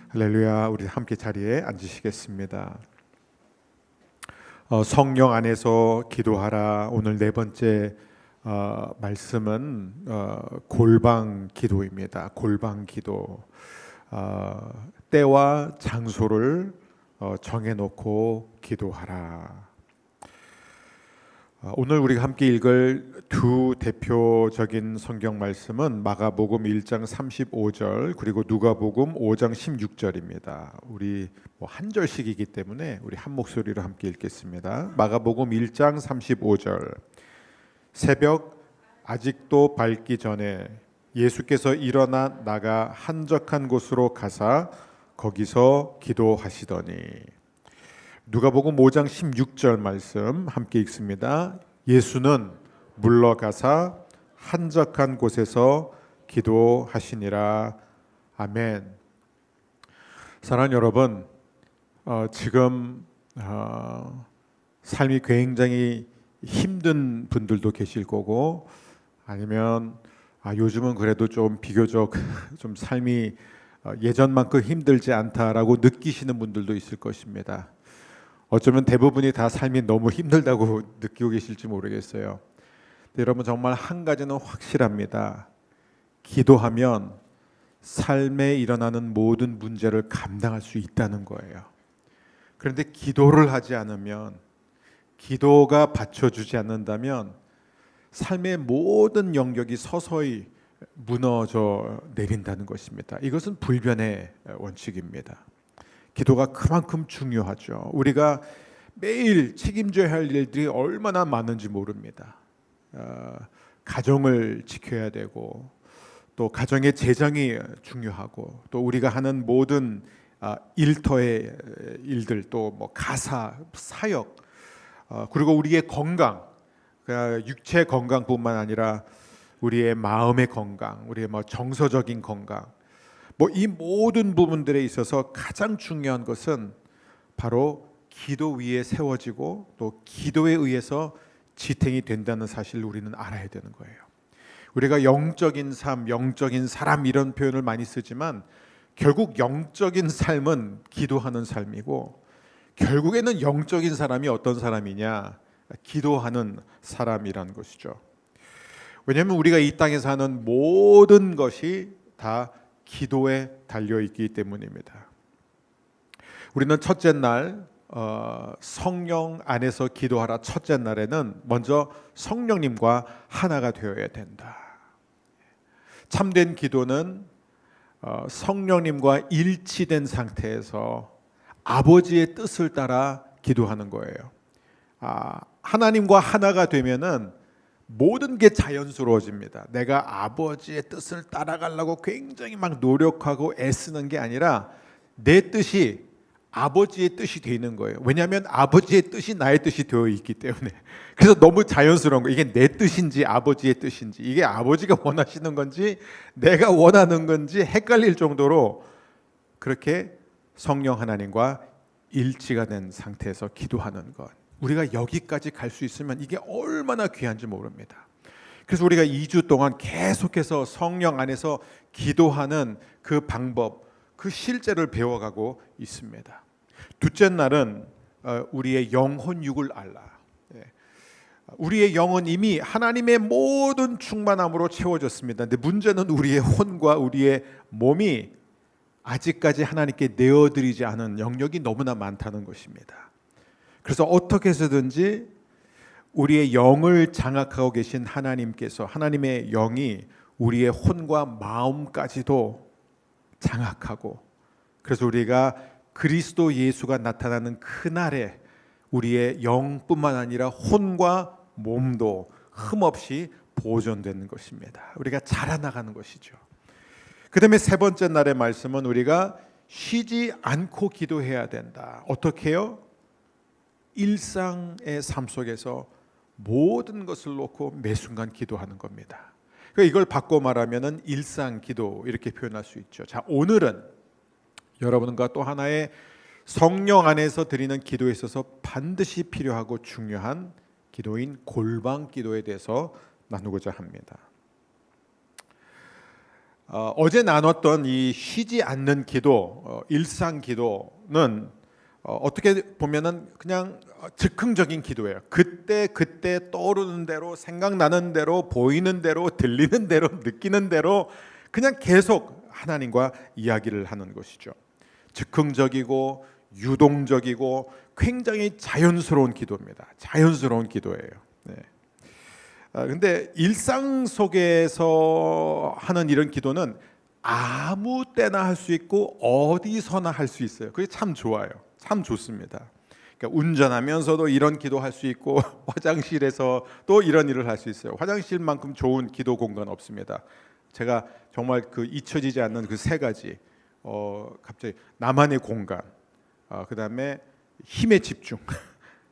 할렐루야. 우리 함께 자리에 앉으시겠습니다. 성령 안에서 기도하라. 오늘 네 번째 말씀은 골방 기도입니다. 골방 기도. 때와 장소를 정해놓고 기도하라. 오늘 우리가 함께 읽을 두 대표적인 성경 말씀은 마가복음 1장 35절 그리고 누가복음 5장 16절입니다. 우리 한 절씩이기 때문에 우리 한 목소리로 함께 읽겠습니다. 마가복음 1장 35절. 새벽 아직도 밝기 전에 예수께서 일어나 나가 한적한 곳으로 가사 거기서 기도하시더니. 누가복음 5장 16절 말씀 함께 읽습니다. 예수는 물러가사 한적한 곳에서 기도하시니라. 아멘. 사랑하는 여러분, 지금 삶이 굉장히 힘든 분들도 계실 거고, 아니면 요즘은 그래도 좀 비교적 좀 삶이 예전만큼 힘들지 않다라고 느끼시는 분들도 있을 것입니다. 어쩌면 대부분이 다 삶이 너무 힘들다고 느끼고 계실지 모르겠어요. 근데 여러분, 정말 한 가지는 확실합니다. 기도하면 삶에 일어나는 모든 문제를 감당할 수 있다는 거예요. 그런데 기도를 하지 않으면, 기도가 받쳐주지 않는다면 삶의 모든 영역이 서서히 무너져 내린다는 것입니다. 이것은 불변의 원칙입니다. 기도가 그만큼 중요하죠. 우리가 매일 책임져야 할 일들이 얼마나 많은지 모릅니다. 가정을 지켜야 되고, 또 가정의 재정이 중요하고, 또 우리가 하는 모든 일터의 일들, 또 가사, 사역, 그리고 우리의 건강, 육체 건강뿐만 아니라 우리의 마음의 건강, 우리의 정서적인 건강, 이 모든 부분들에 있어서 가장 중요한 것은 바로 기도 위에 세워지고 또 기도에 의해서 지탱이 된다는 사실을 우리는 알아야 되는 거예요. 우리가 영적인 삶, 영적인 사람 이런 표현을 많이 쓰지만 결국 영적인 삶은 기도하는 삶이고, 결국에는 영적인 사람이 어떤 사람이냐? 기도하는 사람이라는 것이죠. 왜냐하면 우리가 이 땅에서 하는 모든 것이 다 기도에 달려있기 때문입니다. 우리는 첫째 날 성령 안에서 기도하라 첫째 날에는 먼저 성령님과 하나가 되어야 된다. 참된 기도는 성령님과 일치된 상태에서 아버지의 뜻을 따라 기도하는 거예요. 하나님과 하나가 되면은 모든 게 자연스러워집니다. 내가 아버지의 뜻을 따라가려고 굉장히 노력하고 애쓰는 게 아니라 내 뜻이 아버지의 뜻이 되는 거예요. 왜냐하면 아버지의 뜻이 나의 뜻이 되어 있기 때문에. 그래서 너무 자연스러운 거예요. 이게 내 뜻인지 아버지의 뜻인지, 이게 아버지가 원하시는 건지 내가 원하는 건지 헷갈릴 정도로 그렇게 성령 하나님과 일치가 된 상태에서 기도하는 것, 우리가 여기까지 갈 수 있으면 이게 얼마나 귀한지 모릅니다. 그래서 우리가 2주 동안 계속해서 성령 안에서 기도하는 그 방법, 그 실제를 배워가고 있습니다. 둘째 날은 우리의 영혼육을 알라. 우리의 영은 이미 하나님의 모든 충만함으로 채워졌습니다. 근데 문제는 우리의 혼과 우리의 몸이 아직까지 하나님께 내어드리지 않은 영역이 너무나 많다는 것입니다. 그래서 어떻게 해서든지 우리의 영을 장악하고 계신 하나님께서, 하나님의 영이 우리의 혼과 마음까지도 장악하고, 그래서 우리가 그리스도 예수가 나타나는 그날에 우리의 영뿐만 아니라 혼과 몸도 흠없이 보존되는 것입니다. 우리가 자라나가는 것이죠. 그 다음에 세 번째 날의 말씀은 우리가 쉬지 않고 기도해야 된다. 어떻게 해요? 일상의 삶 속에서 모든 것을 놓고 매 순간 기도하는 겁니다. 그러니까 이걸 바꿔 말하면 일상 기도 이렇게 표현할 수 있죠. 자, 오늘은 여러분과 또 하나의 성령 안에서 드리는 기도에 있어서 반드시 필요하고 중요한 기도인 골방 기도에 대해서 나누고자 합니다. 어제 나눴던 이 쉬지 않는 기도, 일상 기도는 어떻게 보면은 그냥 즉흥적인 기도예요. 그때 떠오르는 대로, 생각나는 대로, 보이는 대로, 들리는 대로, 느끼는 대로 그냥 계속 하나님과 이야기를 하는 것이죠. 즉흥적이고 유동적이고 굉장히 자연스러운 기도입니다. 자연스러운 기도예요. 네. 근데 일상 속에서 하는 이런 기도는 아무 때나 할 수 있고 어디서나 할 수 있어요. 그게 참 좋아요. 참 좋습니다. 그러니까 운전하면서도 이런 기도할 수 있고 화장실에서 또 이런 일을 할 수 있어요. 화장실만큼 좋은 기도 공간 없습니다. 제가 정말 그 잊혀지지 않는 그 세 가지, 갑자기 나만의 공간, 그다음에 힘의 집중,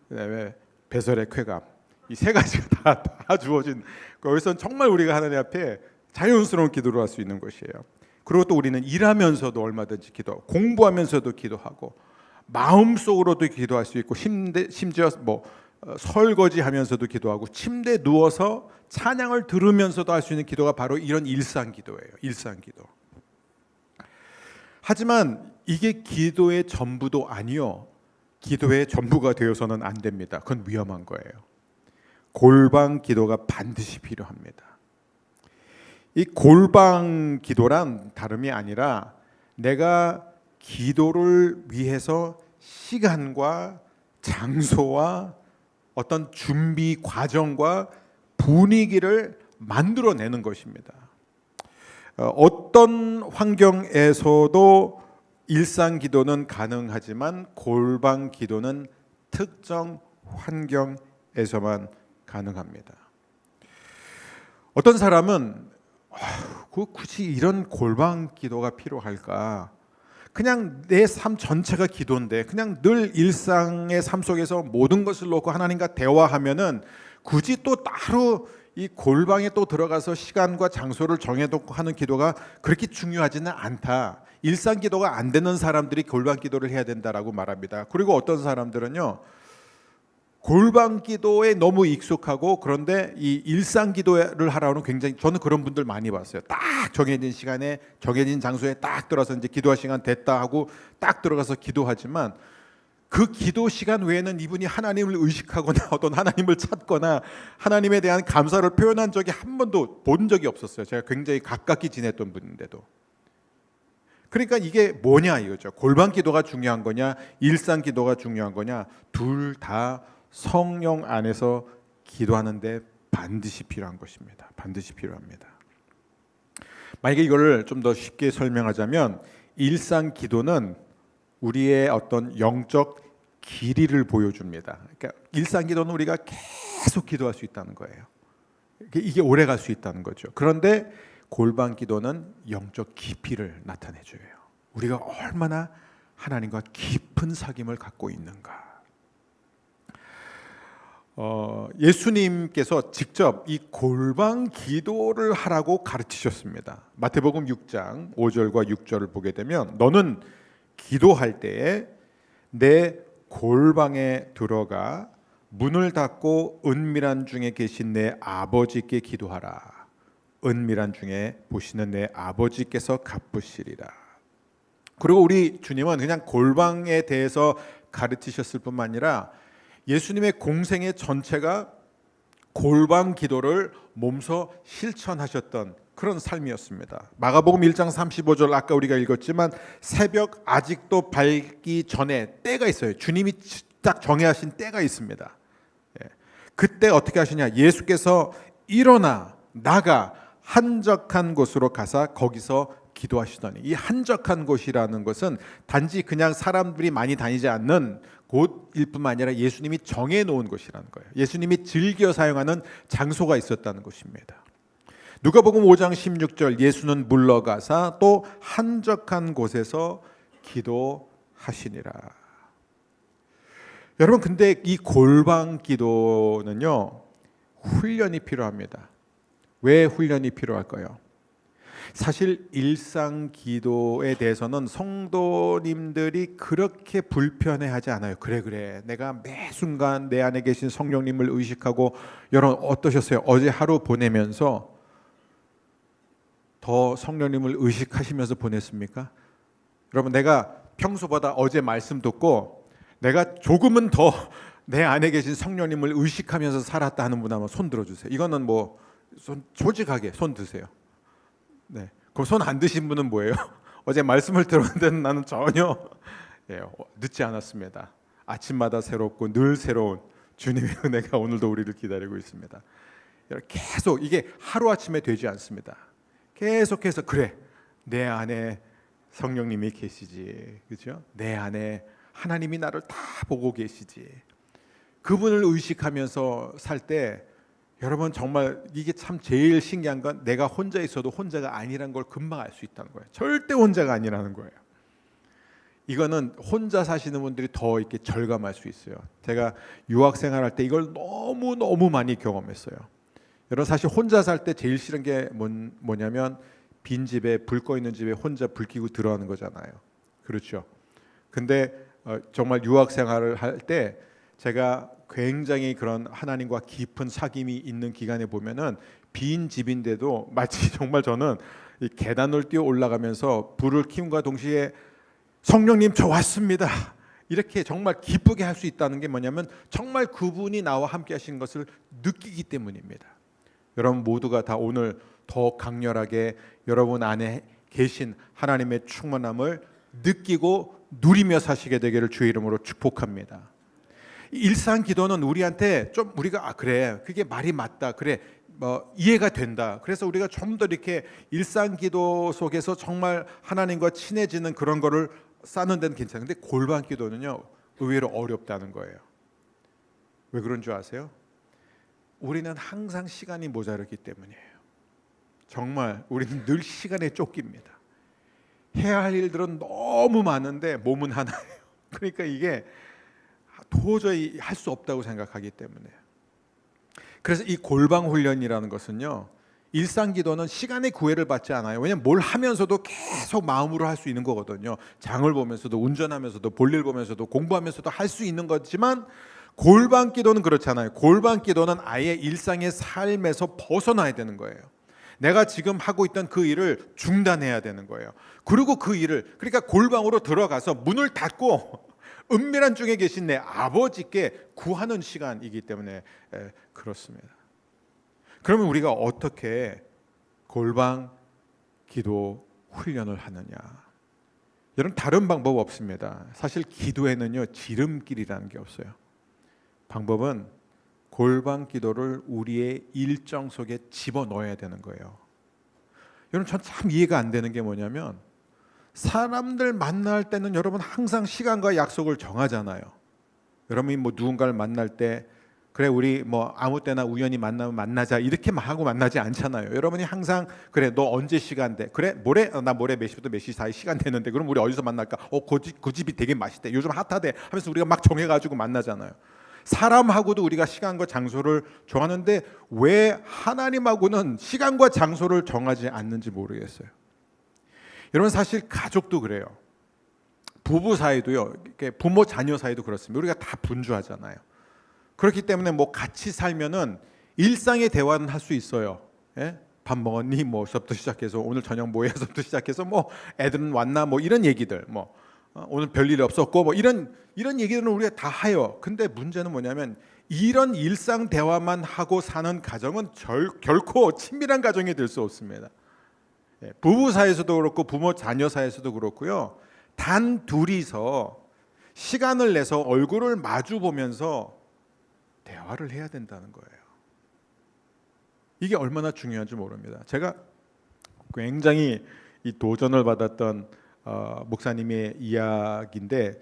그다음에 배설의 쾌감, 이 세 가지가 다 주어진 거기서 정말 우리가 하나님 앞에 자연스러운 기도를 할 수 있는 것이에요. 그리고 또 우리는 일하면서도 얼마든지 기도하고 공부하면서도 기도하고 마음속으로도 기도할 수 있고 심지어 설거지하면서도 기도하고 침대에 누워서 찬양을 들으면서도 할 수 있는 기도가 바로 이런 일상 기도예요. 일상 기도. 하지만 이게 기도의 전부도 아니요. 기도의 전부가 되어서는 안 됩니다. 그건 위험한 거예요. 골방 기도가 반드시 필요합니다. 이 골방 기도란 다름이 아니라 내가 기도를 위해서 시간과 장소와 어떤 준비 과정과 분위기를 만들어내는 것입니다. 어떤 환경에서도 일상 기도는 가능하지만 골방 기도는 특정 환경에서만 가능합니다. 어떤 사람은 굳이 이런 골방 기도가 필요할까? 그냥 내 삶 전체가 기도인데 그냥 늘 일상의 삶 속에서 모든 것을 놓고 하나님과 대화하면은 굳이 또 따로 이 골방에 또 들어가서 시간과 장소를 정해놓고 하는 기도가 그렇게 중요하지는 않다. 일상 기도가 안 되는 사람들이 골방 기도를 해야 된다라고 말합니다. 그리고 어떤 사람들은요, 골방 기도에 너무 익숙하고 그런데 이 일상 기도를 하라고는 굉장히, 저는 그런 분들 많이 봤어요. 딱 정해진 시간에 정해진 장소에 딱 들어서 이제 기도할 시간 됐다 하고 딱 들어가서 기도하지만 그 기도 시간 외에는 이분이 하나님을 의식하거나 어떤 하나님을 찾거나 하나님에 대한 감사를 표현한 적이 한 번도 본 적이 없었어요. 제가 굉장히 가깝게 지냈던 분인데도. 그러니까 이게 뭐냐 이거죠. 골방 기도가 중요한 거냐, 일상 기도가 중요한 거냐, 둘 다 성령 안에서 기도하는데 반드시 필요한 것입니다. 반드시 필요합니다. 만약에 이거를 좀 더 쉽게 설명하자면 일상 기도는 우리의 어떤 영적 길이를 보여줍니다. 그러니까 일상 기도는 우리가 계속 기도할 수 있다는 거예요. 이게 오래 갈 수 있다는 거죠. 그런데 골방 기도는 영적 깊이를 나타내줘요. 우리가 얼마나 하나님과 깊은 사귐을 갖고 있는가. 예수님께서 직접 이 골방 기도를 하라고 가르치셨습니다. 마태복음 6장 5절과 6절을 보게 되면 너는 기도할 때에 내 골방에 들어가 문을 닫고 은밀한 중에 계신 내 아버지께 기도하라. 은밀한 중에 보시는 내 아버지께서 갚으시리라. 그리고 우리 주님은 그냥 골방에 대해서 가르치셨을 뿐만 아니라 예수님의 공생의 전체가 골방 기도를 몸소 실천하셨던 그런 삶이었습니다. 마가복음 1장 35절 아까 우리가 읽었지만 새벽 아직도 밝기 전에 때가 있어요. 주님이 딱 정해하신 때가 있습니다. 그때 어떻게 하시냐? 예수께서 일어나 나가 한적한 곳으로 가사 거기서 기도하시더니, 이 한적한 곳이라는 것은 단지 그냥 사람들이 많이 다니지 않는 곳일 뿐만 아니라 예수님이 정해놓은 곳이라는 거예요. 예수님이 즐겨 사용하는 장소가 있었다는 것입니다. 누가복음 5장 16절 예수는 물러가사 또 한적한 곳에서 기도하시니라. 여러분, 근데 이 골방 기도는요, 훈련이 필요합니다. 왜 훈련이 필요할까요? 사실 일상 기도에 대해서는 성도님들이 그렇게 불편해하지 않아요. 그래 내가 매 순간 내 안에 계신 성령님을 의식하고. 여러분 어떠셨어요? 어제 하루 보내면서 더 성령님을 의식하시면서 보냈습니까? 여러분, 내가 평소보다 어제 말씀 듣고 내가 조금은 더 내 안에 계신 성령님을 의식하면서 살았다 하는 분 한번 손 들어주세요. 이거는 뭐 솔직하게 손 드세요. 네. 그럼 손 안 드신 분은 뭐예요? 어제 말씀을 들었는데 나는 전혀 늦지 않았습니다. 아침마다 새롭고 늘 새로운 주님의 은혜가 오늘도 우리를 기다리고 있습니다. 계속 이게 하루아침에 되지 않습니다. 계속해서 그래, 내 안에 성령님이 계시지, 그렇죠? 내 안에 하나님이 나를 다 보고 계시지. 그분을 의식하면서 살 때 여러분 정말 이게 참 제일 신기한 건 내가 혼자 있어도 혼자가 아니란 걸 금방 알 수 있다는 거예요. 절대 혼자가 아니라는 거예요. 이거는 혼자 사시는 분들이 더 이렇게 절감할 수 있어요. 제가 유학 생활할 때 이걸 너무 많이 경험했어요. 여러분, 사실 혼자 살 때 제일 싫은 게 뭐냐면 빈 집에, 불 꺼 있는 집에 혼자 불 켜고 들어가는 거잖아요. 그렇죠. 근데 정말 유학 생활을 할 때 제가 굉장히 그런 하나님과 깊은 사귐이 있는 기간에 보면은 빈 집인데도 마치 정말 저는 이 계단을 뛰어 올라가면서 불을 켜움과 동시에 성령님 저 왔습니다, 이렇게 정말 기쁘게 할 수 있다는 게 뭐냐면 정말 그분이 나와 함께 하시는 것을 느끼기 때문입니다. 여러분 모두가 다 오늘 더 강렬하게 여러분 안에 계신 하나님의 충만함을 느끼고 누리며 사시게 되기를 주의 이름으로 축복합니다. 일상 기도는 우리한테 좀 우리가 그래, 그게 말이 맞다, 그래, 뭐 이해가 된다. 그래서 우리가 좀 더 이렇게 일상 기도 속에서 정말 하나님과 친해지는 그런 거를 쌓는 데는 괜찮은데 골반 기도는요 의외로 어렵다는 거예요. 왜 그런 줄 아세요? 우리는 항상 시간이 모자르기 때문이에요. 정말 우리는 늘 시간에 쫓깁니다. 해야 할 일들은 너무 많은데 몸은 하나예요. 그러니까 이게 도저히 할 수 없다고 생각하기 때문에. 그래서 이 골방 훈련이라는 것은요, 일상 기도는 시간의 구애를 받지 않아요. 왜냐하면 뭘 하면서도 계속 마음으로 할 수 있는 거거든요. 장을 보면서도, 운전하면서도, 볼일 보면서도, 공부하면서도 할 수 있는 거지만 골방 기도는 그렇잖아요. 골방 기도는 아예 일상의 삶에서 벗어나야 되는 거예요. 내가 지금 하고 있던 그 일을 중단해야 되는 거예요. 그리고 그 일을, 그러니까 골방으로 들어가서 문을 닫고 은밀한 중에 계신 내 아버지께 구하는 시간이기 때문에 그렇습니다. 그러면 우리가 어떻게 골방 기도 훈련을 하느냐? 여러분, 다른 방법 없습니다. 사실 기도에는요 지름길이라는 게 없어요. 방법은 골방 기도를 우리의 일정 속에 집어넣어야 되는 거예요. 여러분, 전 참 이해가 안 되는 게 뭐냐면 사람들 만날 때는 여러분 항상 시간과 약속을 정하잖아요. 여러분이 뭐 누군가를 만날 때 그래 우리 뭐 아무 때나 우연히 만나면 만나자 이렇게 하고 만나지 않잖아요. 여러분이 항상 그래 너 언제 시간 돼? 그래 모레 나 모레 몇 시부터 몇 시 사이 시간 되는데 그럼 우리 어디서 만날까? 그 집이 되게 맛있대. 요즘 핫하대 하면서 우리가 막 정해가지고 만나잖아요. 사람하고도 우리가 시간과 장소를 정하는데 왜 하나님하고는 시간과 장소를 정하지 않는지 모르겠어요. 여러분, 사실 가족도 그래요. 부부 사이도요, 부모 자녀 사이도 그렇습니다. 우리가 다 분주하잖아요. 그렇기 때문에 뭐 같이 살면은 일상의 대화는 할 수 있어요. 예? 밥 먹었니? 뭐서부터 시작해서 오늘 저녁 뭐 해서부터 시작해서 뭐 애들은 왔나? 뭐 이런 얘기들, 뭐 오늘 별일 없었고 뭐 이런 얘기들은 우리가 다 해요. 근데 문제는 뭐냐면 이런 일상 대화만 하고 사는 가정은 결코 친밀한 가정이 될 수 없습니다. 부부 사이에서도 그렇고 부모 자녀 사이에서도 그렇고요. 단 둘이서 시간을 내서 얼굴을 마주 보면서 대화를 해야 된다는 거예요. 이게 얼마나 중요한지 모릅니다. 제가 굉장히 이 도전을 받았던 목사님의 이야기인데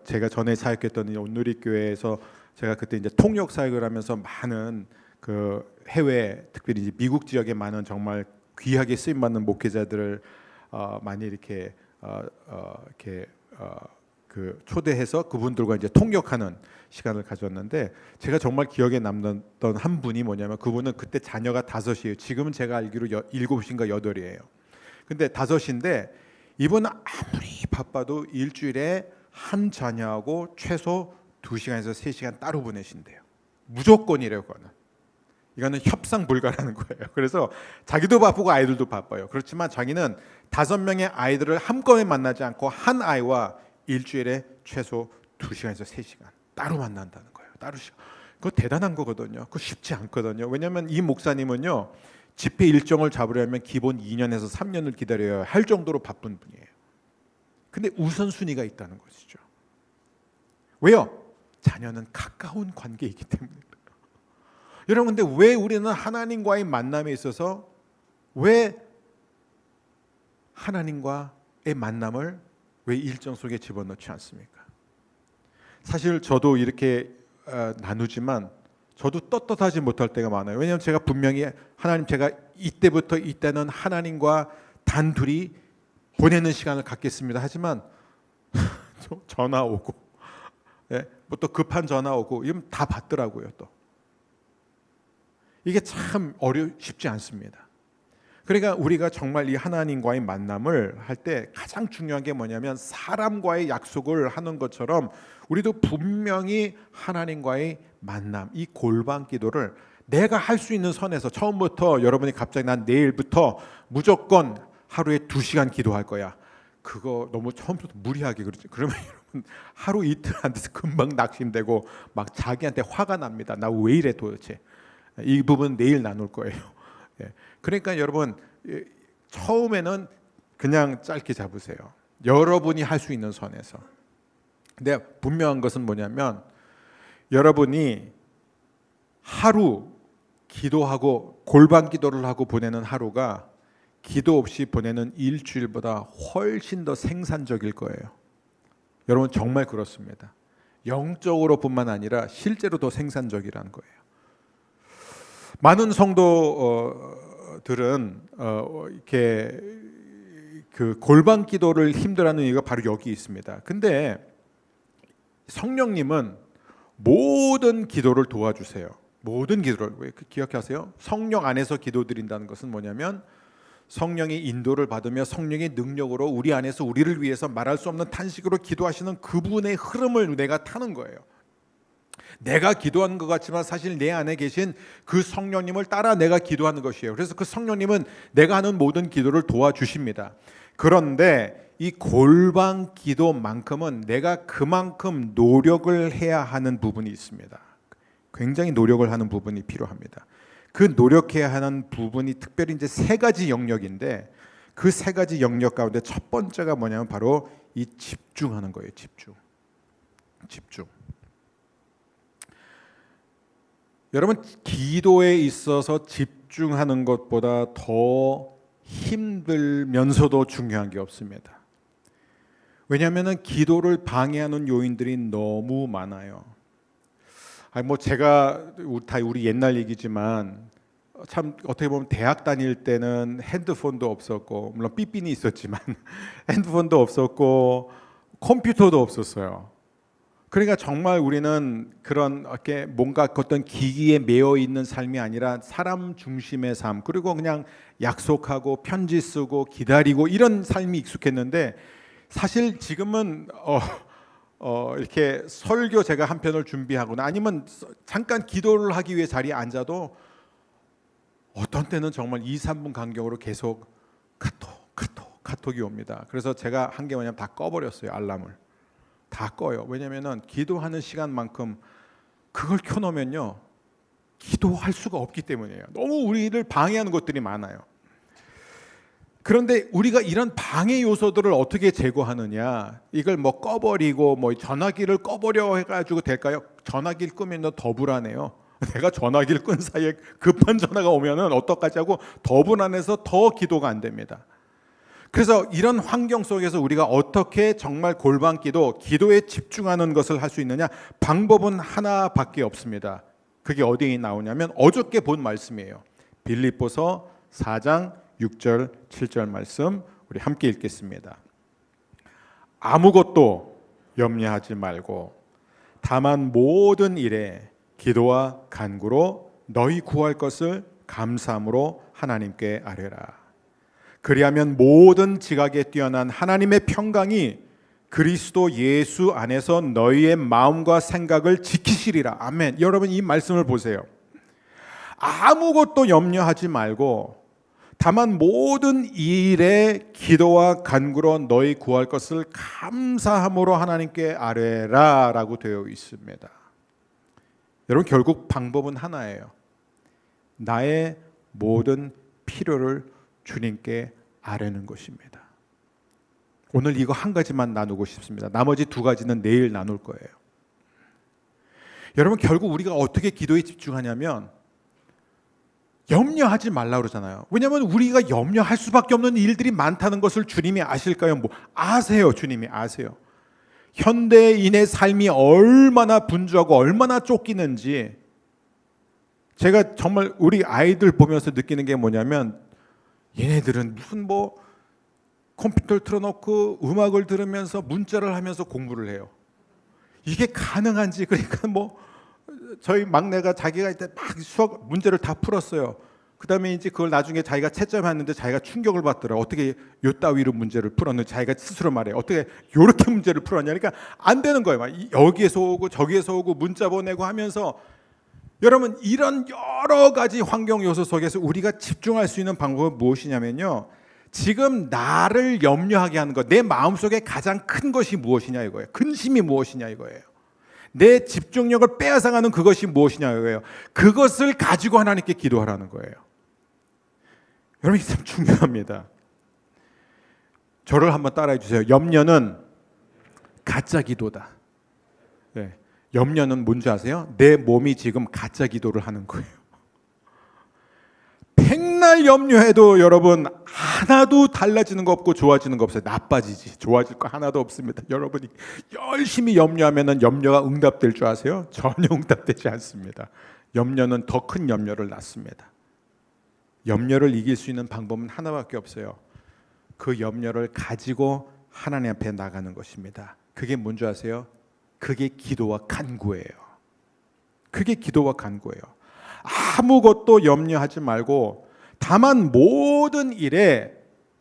제가 전에 사역했던 온누리교회에서 제가 그때 이제 통역 사역을 하면서 많은 그 해외 특별히 이제 미국 지역에 많은 정말 귀하게 쓰임 받는 목회자들을 많이 이렇게 그 초대해서 그분들과 이제 통역하는 시간을 가졌는데 제가 정말 기억에 남던 한 분이 뭐냐면 그분은 그때 자녀가 5이에요. 지금은 제가 알기로 7인가 8이에요. 근데 5인데 이분은 아무리 바빠도 일주일에 한 자녀하고 최소 2시간에서 3시간 따로 보내신대요. 무조건이래요, 그거는. 이거는 협상 불가라는 거예요. 그래서 자기도 바쁘고 아이들도 바빠요. 그렇지만 자기는 5명의 아이들을 한꺼번에 만나지 않고 한 아이와 일주일에 최소 2시간에서 3시간 따로 만난다는 거예요. 따로 시간. 그거 대단한 거거든요. 그거 쉽지 않거든요. 왜냐하면 이 목사님은요, 집회 일정을 잡으려면 기본 2년에서 3년을 기다려야 할 정도로 바쁜 분이에요. 근데 우선순위가 있다는 것이죠. 왜요? 자녀는 가까운 관계이기 때문에. 여러분, 근데 왜 우리는 하나님과의 만남에 있어서 왜 하나님과의 만남을 왜 일정 속에 집어넣지 않습니까? 사실 저도 이렇게 나누지만 저도 떳떳하지 못할 때가 많아요. 왜냐하면 제가 분명히 하나님, 제가 이때부터 이때는 하나님과 단둘이 보내는 시간을 갖겠습니다. 하지만 전화 오고, 뭐 또 급한 전화 오고 이러면 다 받더라고요. 또 이게 참 쉽지 않습니다. 그러니까 우리가 정말 이 하나님과의 만남을 할 때 가장 중요한 게 뭐냐면, 사람과의 약속을 하는 것처럼 우리도 분명히 하나님과의 만남, 이 골방 기도를 내가 할 수 있는 선에서, 처음부터 여러분이 갑자기 난 내일부터 무조건 하루에 2시간 기도할 거야, 그거 너무 처음부터 무리하게 그러죠. 그러면 여러분 하루 이틀 안 돼서 금방 낙심되고 막 자기한테 화가 납니다. 나 왜 이래 도대체. 이 부분 내일 나눌 거예요. 그러니까 여러분, 처음에는 그냥 짧게 잡으세요. 여러분이 할 수 있는 선에서. 근데 분명한 것은 뭐냐면, 여러분이 하루 기도하고 골방 기도를 하고 보내는 하루가 기도 없이 보내는 일주일보다 훨씬 더 생산적일 거예요. 여러분, 정말 그렇습니다. 영적으로 뿐만 아니라 실제로 더 생산적이라는 거예요. 많은 성도들은 이렇게 그 골방 기도를 힘들어하는 이유가 바로 여기 있습니다. 근데 성령님은 모든 기도를 도와주세요. 모든 기도를. 왜 기억하세요? 성령 안에서 기도드린다는 것은 뭐냐면, 성령의 인도를 받으며 성령의 능력으로 우리 안에서 우리를 위해서 말할 수 없는 탄식으로 기도하시는 그분의 흐름을 내가 타는 거예요. 내가 기도하는 것 같지만 사실 내 안에 계신 그 성령님을 따라 내가 기도하는 것이에요. 그래서 그 성령님은 내가 하는 모든 기도를 도와주십니다. 그런데 이 골방 기도만큼은 내가 그만큼 노력을 해야 하는 부분이 있습니다. 굉장히 노력을 하는 부분이 필요합니다. 그 노력해야 하는 부분이 특별히 이제 3가지 영역인데, 그 3가지 영역 가운데 첫 번째가 뭐냐면 바로 이 집중하는 거예요. 집중. 여러분, 기도에 있어서 집중하는 것보다 더 힘들면서도 중요한 게 없습니다. 왜냐하면 기도를 방해하는 요인들이 너무 많아요. 뭐 제가 다 우리 옛날 얘기지만, 참 어떻게 보면 대학 다닐 때는 핸드폰도 없었고, 물론 삐삐는 있었지만 핸드폰도 없었고 컴퓨터도 없었어요. 그러니까 정말 우리는 그런 이렇게 뭔가 어떤 기기에 매여 있는 삶이 아니라 사람 중심의 삶, 그리고 그냥 약속하고 편지 쓰고 기다리고 이런 삶이 익숙했는데, 사실 지금은 이렇게 설교 제가 한 편을 준비하거나 아니면 잠깐 기도를 하기 위해 자리에 앉아도 어떤 때는 정말 2-3분 간격으로 계속 카톡이 옵니다. 그래서 제가 한 게 뭐냐면 다 꺼버렸어요. 알람을 다 꺼요. 왜냐하면 기도하는 시간만큼 그걸 켜놓으면요, 기도할 수가 없기 때문이에요. 너무 우리를 방해하는 것들이 많아요. 그런데 우리가 이런 방해 요소들을 어떻게 제거하느냐, 이걸 뭐 꺼버리고 뭐 전화기를 꺼버려 해가지고 될까요? 전화기를 끄면 더 불안해요. 내가 전화기를 끈 사이에 급한 전화가 오면은 어떡하지 하고 더 불안해서 더 기도가 안 됩니다. 그래서 이런 환경 속에서 우리가 어떻게 정말 골방 기도에 집중하는 것을 할 수 있느냐? 방법은 하나밖에 없습니다. 그게 어디에 나오냐면 어저께 본 말씀이에요. 빌립보서 4장 6절 7절 말씀 우리 함께 읽겠습니다. 아무것도 염려하지 말고 다만 모든 일에 기도와 간구로 너희 구할 것을 감사함으로 하나님께 아뢰라. 그리하면 모든 지각에 뛰어난 하나님의 평강이 그리스도 예수 안에서 너희의 마음과 생각을 지키시리라. 아멘. 여러분, 이 말씀을 보세요. 아무것도 염려하지 말고 다만 모든 일에 기도와 간구로 너희 구할 것을 감사함으로 하나님께 아뢰라 라고 되어 있습니다. 여러분, 결국 방법은 하나예요. 나의 모든 필요를 주님께 아뢰는 것입니다. 오늘 이거 한 가지만 나누고 싶습니다. 나머지 두 가지는 내일 나눌 거예요. 여러분, 결국 우리가 어떻게 기도에 집중하냐면 염려하지 말라고 그러잖아요. 왜냐하면 우리가 염려할 수밖에 없는 일들이 많다는 것을 주님이 아실까요? 아세요. 주님이 아세요. 현대인의 삶이 얼마나 분주하고 얼마나 쫓기는지 제가 정말 우리 아이들 보면서 느끼는 게 뭐냐면 얘네들은 무슨 컴퓨터를 틀어놓고 음악을 들으면서 문자를 하면서 공부를 해요. 이게 가능한지. 그러니까 저희 막내가 자기가 이때 막 수학 문제를 다 풀었어요. 그다음에 이제 그걸 나중에 자기가 채점했는데 자기가 충격을 받더라. 어떻게 요 따위로 문제를 풀었는지 자기가 스스로 말해. 어떻게 요렇게 문제를 풀었냐. 그러니까 안 되는 거예요. 막 여기에서 오고 저기에서 오고 문자 보내고 하면서 여러분, 이런 여러 가지 환경 요소 속에서 우리가 집중할 수 있는 방법은 무엇이냐면요. 지금 나를 염려하게 하는 것, 내 마음속에 가장 큰 것이 무엇이냐 이거예요. 근심이 무엇이냐 이거예요. 내 집중력을 빼앗아가는 그것이 무엇이냐 이거예요. 그것을 가지고 하나님께 기도하라는 거예요. 여러분, 이게 참 중요합니다. 저를 한번 따라해 주세요. 염려는 가짜 기도다. 네. 염려는 뭔지 아세요? 내 몸이 지금 가짜 기도를 하는 거예요. 백날 염려해도 여러분 하나도 달라지는 거 없고 좋아지는 거 없어요. 나빠지지. 좋아질 거 하나도 없습니다. 여러분이 열심히 염려하면 염려가 응답될 줄 아세요? 전혀 응답되지 않습니다. 염려는 더 큰 염려를 낳습니다. 염려를 이길 수 있는 방법은 하나밖에 없어요. 그 염려를 가지고 하나님 앞에 나가는 것입니다. 그게 뭔지 아세요? 그게 기도와 간구예요. 그게 기도와 간구예요. 아무것도 염려하지 말고 다만 모든 일에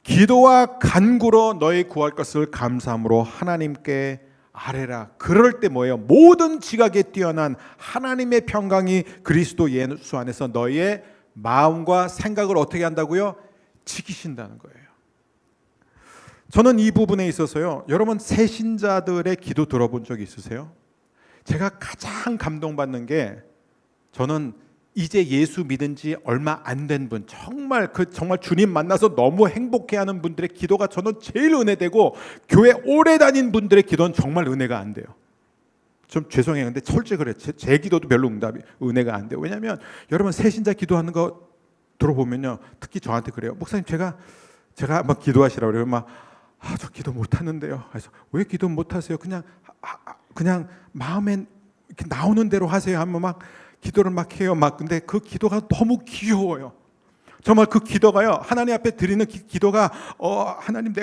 기도와 간구로 너희 구할 것을 감사함으로 하나님께 아뢰라. 그럴 때 뭐예요? 모든 지각에 뛰어난 하나님의 평강이 그리스도 예수 안에서 너희의 마음과 생각을 어떻게 한다고요? 지키신다는 거예요. 저는 이 부분에 있어서요, 여러분 새신자들의 기도 들어본 적 있으세요? 제가 가장 감동받는 게, 저는 이제 예수 믿은 지 얼마 안 된 분, 정말 주님 만나서 너무 행복해하는 분들의 기도가 저는 제일 은혜되고, 교회 오래 다닌 분들의 기도는 정말 은혜가 안 돼요. 좀 죄송해요. 근데 솔직히 그래요. 제 기도도 별로 은혜가 안 돼요. 왜냐하면 여러분 새신자 기도하는 거 들어보면요, 특히 저한테 그래요. 목사님, 제가 한번 기도하시라고 그래요. 저 기도 못 하는데요. 그래서 왜 기도 못 하세요? 그냥 마음에 이렇게 나오는 대로 하세요. 하면 막 기도를 막 해요. 근데 그 기도가 너무 귀여워요. 정말 그 기도가요, 하나님 앞에 드리는 기도가 하나님,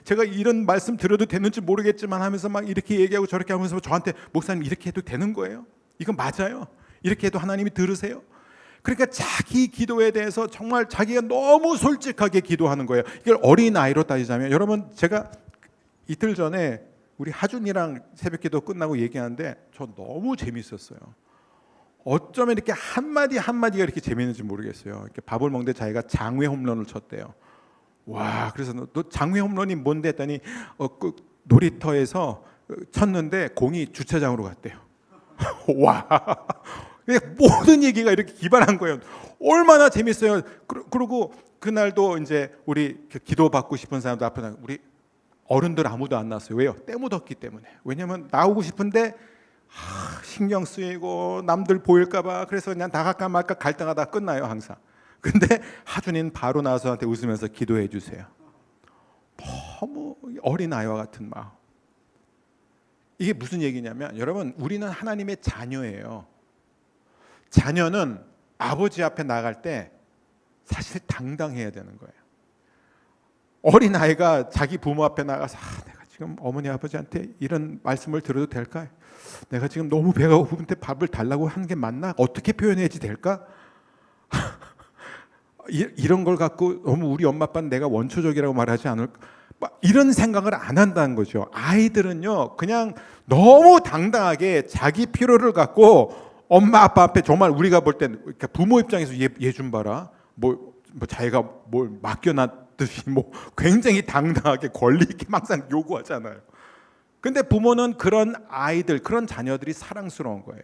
제가 이런 말씀 드려도 되는지 모르겠지만 하면서 막 이렇게 얘기하고 저렇게 하면서 저한테, 목사님 이렇게 해도 되는 거예요? 이건 맞아요? 이렇게 해도 하나님이 들으세요? 그러니까 자기 기도에 대해서 정말 자기가 너무 솔직하게 기도하는 거예요. 이걸 어린아이로 따지자면, 여러분 제가 이틀 전에 우리 하준이랑 새벽기도 끝나고 얘기하는데 저 너무 재밌었어요. 어쩌면 이렇게 한마디가 이렇게 재밌는지 모르겠어요. 이렇게 밥을 먹는데 자기가 장외 홈런을 쳤대요. 와, 그래서 너 장외 홈런이 뭔데 했더니 그 놀이터에서 쳤는데 공이 주차장으로 갔대요. 와, 모든 얘기가 이렇게 기발한 거예요. 얼마나 재밌어요. 그리고 그날도 이제 우리 기도 받고 싶은 사람들 앞에 우리 어른들 아무도 안 나왔어요. 왜요? 때 묻었기 때문에. 왜냐하면 나오고 싶은데 신경 쓰이고 남들 보일까봐, 그래서 그냥 나갈까 말까 갈등하다 끝나요 항상. 근데 하준이는 바로 나와서 저한테 웃으면서 기도해 주세요. 너무 어린아이와 같은 마음. 이게 무슨 얘기냐면, 여러분 우리는 하나님의 자녀예요. 자녀는 아버지 앞에 나갈 때 사실 당당해야 되는 거예요. 어린아이가 자기 부모 앞에 나가서 내가 지금 어머니 아버지한테 이런 말씀을 들어도 될까? 내가 지금 너무 배가 고픈데 밥을 달라고 하는 게 맞나? 어떻게 표현해야지 될까? 이런 걸 갖고 너무 우리 엄마 아빠는 내가 원초적이라고 말하지 않을까? 이런 생각을 안 한다는 거죠. 아이들은요, 그냥 너무 당당하게 자기 필요를 갖고 엄마 아빠 앞에 정말 우리가 볼 땐 그러니까 부모 입장에서 얘 좀 봐라. 뭐 자기가 뭘 맡겨놨듯이 뭐 굉장히 당당하게 권리 있게 항상 요구하잖아요. 근데 부모는 그런 아이들, 그런 자녀들이 사랑스러운 거예요.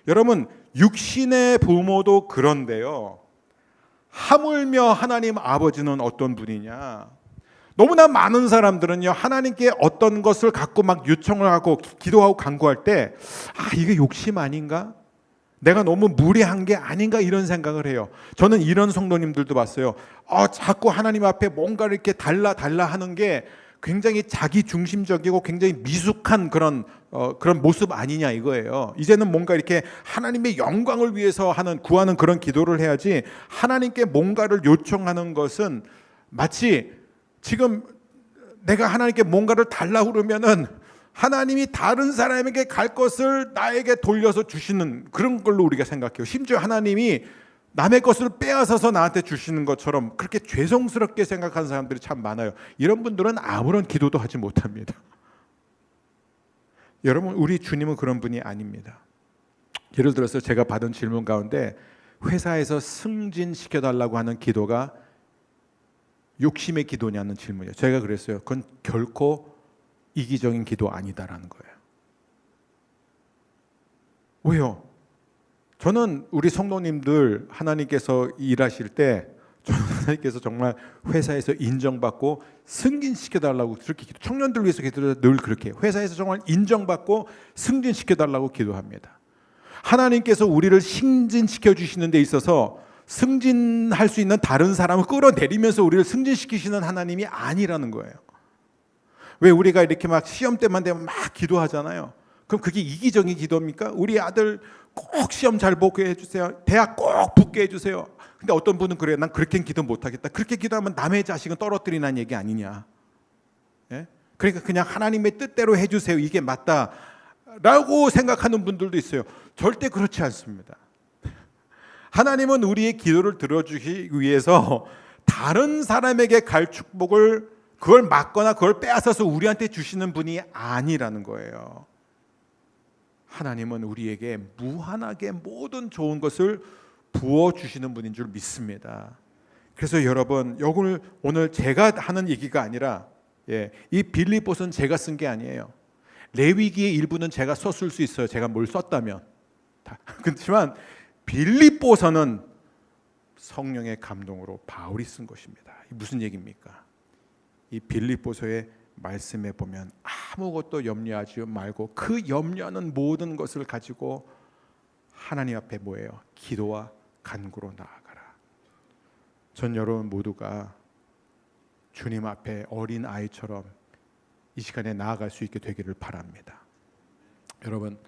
여러분, 육신의 부모도 그런데요. 하물며 하나님 아버지는 어떤 분이냐? 너무나 많은 사람들은요, 하나님께 어떤 것을 갖고 막 요청을 하고 기도하고 간구할 때, 이게 욕심 아닌가? 내가 너무 무리한 게 아닌가 이런 생각을 해요. 저는 이런 성도님들도 봤어요. 자꾸 하나님 앞에 뭔가를 이렇게 달라 하는 게 굉장히 자기 중심적이고 굉장히 미숙한 그런 모습 아니냐 이거예요. 이제는 뭔가 이렇게 하나님의 영광을 위해서 구하는 그런 기도를 해야지, 하나님께 뭔가를 요청하는 것은 마치 지금 내가 하나님께 뭔가를 달라고 그러면은 하나님이 다른 사람에게 갈 것을 나에게 돌려서 주시는 그런 걸로 우리가 생각해요. 심지어 하나님이 남의 것을 빼앗아서 나한테 주시는 것처럼 그렇게 죄송스럽게 생각하는 사람들이 참 많아요. 이런 분들은 아무런 기도도 하지 못합니다. 여러분, 우리 주님은 그런 분이 아닙니다. 예를 들어서 제가 받은 질문 가운데 회사에서 승진시켜달라고 하는 기도가 욕심의 기도냐는 질문이에요. 제가 그랬어요. 그건 결코 이기적인 기도 아니다라는 거예요. 왜요? 저는 우리 성도님들 하나님께서 일하실 때 저는 하나님께서 정말 회사에서 인정받고 승진시켜달라고 그렇게 청년들 위해서 기도를 늘 그렇게 해요. 회사에서 정말 인정받고 승진시켜달라고 기도합니다. 하나님께서 우리를 승진시켜 주시는 데 있어서 승진할 수 있는 다른 사람을 끌어내리면서 우리를 승진시키시는 하나님이 아니라는 거예요. 왜 우리가 이렇게 막 시험 때만 되면 막 기도하잖아요. 그럼 그게 이기적인 기도입니까? 우리 아들 꼭 시험 잘 보게 해주세요. 대학 꼭 붙게 해주세요. 근데 어떤 분은 그래요. 난 그렇게는 기도 못하겠다. 그렇게 기도하면 남의 자식은 떨어뜨리라는 얘기 아니냐. 예? 그러니까 그냥 하나님의 뜻대로 해주세요. 이게 맞다라고 생각하는 분들도 있어요. 절대 그렇지 않습니다. 하나님은 우리의 기도를 들어주기 위해서 다른 사람에게 갈 축복을 그걸 막거나 그걸 빼앗아서 우리한테 주시는 분이 아니라는 거예요. 하나님은 우리에게 무한하게 모든 좋은 것을 부어주시는 분인 줄 믿습니다. 그래서 여러분, 오늘 제가 하는 얘기가 아니라 이 빌립보서는 제가 쓴 게 아니에요. 레위기의 일부는 제가 썼을 수 있어요. 제가 뭘 썼다면. 그렇지만 빌립보서는 성령의 감동으로 바울이 쓴 것입니다. 무슨 얘기입니까? 이 빌립보서의 말씀에 보면 아무것도 염려하지 말고 그 염려하는 모든 것을 가지고 하나님 앞에 뭐예요? 기도와 간구로 나아가라. 전 여러분 모두가 주님 앞에 어린 아이처럼 이 시간에 나아갈 수 있게 되기를 바랍니다. 여러분,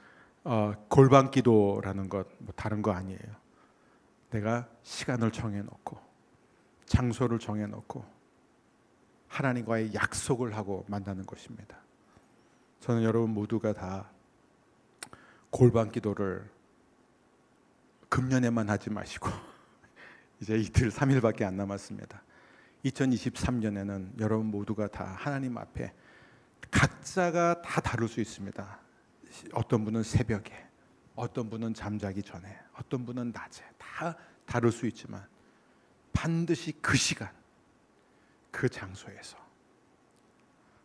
골방 기도라는 것 뭐 다른 거 아니에요. 내가 시간을 정해놓고 장소를 정해놓고 하나님과의 약속을 하고 만나는 것입니다. 저는 여러분 모두가 다 골방 기도를 금년에만 하지 마시고 이제 이틀 3일밖에 안 남았습니다. 2023년에는 여러분 모두가 다 하나님 앞에 각자가 다 다를 수 있습니다. 어떤 분은 새벽에, 어떤 분은 잠자기 전에, 어떤 분은 낮에, 다 다를 수 있지만 반드시 그 시간, 그 장소에서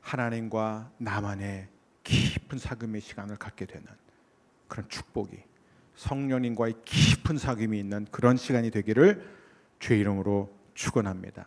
하나님과 나만의 깊은 사귐의 시간을 갖게 되는 그런 축복이, 성령님과의 깊은 사귐이 있는 그런 시간이 되기를 주의 이름으로 축원합니다.